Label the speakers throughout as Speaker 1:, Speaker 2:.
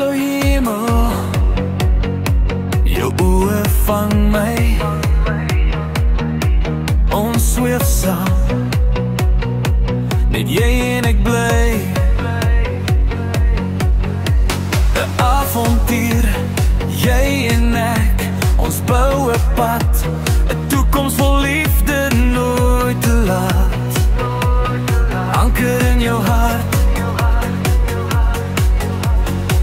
Speaker 1: blou hemel, jou oë vang my. Ons sweef saam, net jy en ek bly. 'n avontuur, jy en ek, ons bou 'n pad, 'n toekoms vol liefde, nooit te laat. Anker in jou hart,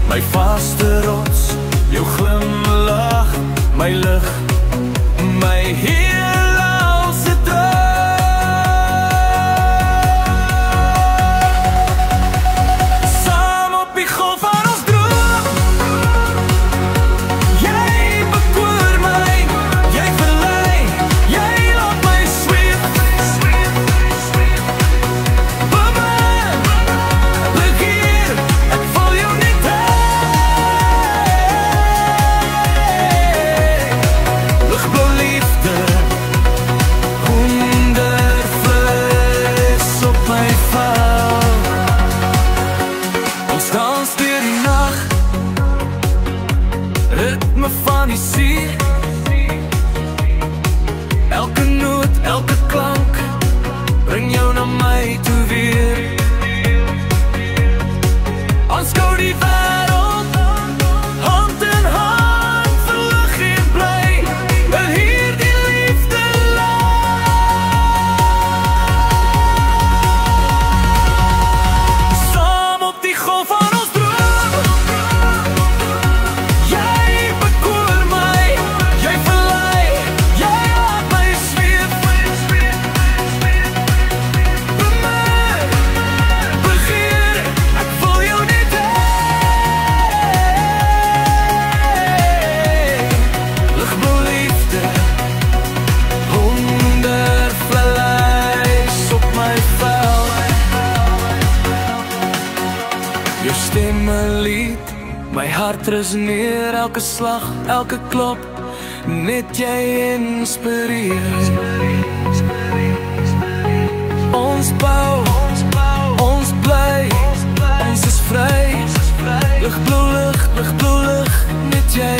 Speaker 1: my vaste rots, jou glimlach, my lig, my heelse droom. Saam op die golf van ons droom, jy bekoor my, jy verlei, jy laat my sweef. Woman, look hier, ek val jou net lichtblauw liefde, hondervlees op my vel. Ons dans deur die nacht, ritme van die see. Elke noot, elke klank, bring jou na my toe weer. Ons gou die wêreld, hand in hand, verlig en bly, wil hier die liefde laat. Saam op die golf van ons droom, jy bekoor my, jy verlei, jy laat my sweef. Bemin, begeer, ek wil jou net lichtblauw liefde, hondervlees op my vel. Jou stem 'n lied, my hart resoneer, elke slag, elke klop, net jy inspireer. Ons bou, ons bly, ons is vry, lichtblauw lig, net jy